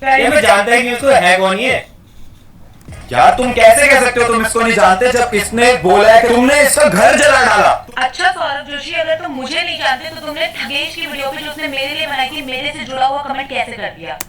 ये मैं जानता ही नहीं उसको, है कौन ये? यार तुम कैसे कह सकते हो तुम इसको नहीं जानते, जब इसने बोला है कि तुमने इसका घर जला डाला। अच्छा सौरभ जोशी, अगर तुम मुझे नहीं जानते तो तुमने थगेश की वीडियो पे जो उसने मेरे लिए बनाई थी, मेरे से जुड़ा हुआ कमेंट कैसे कर दिया?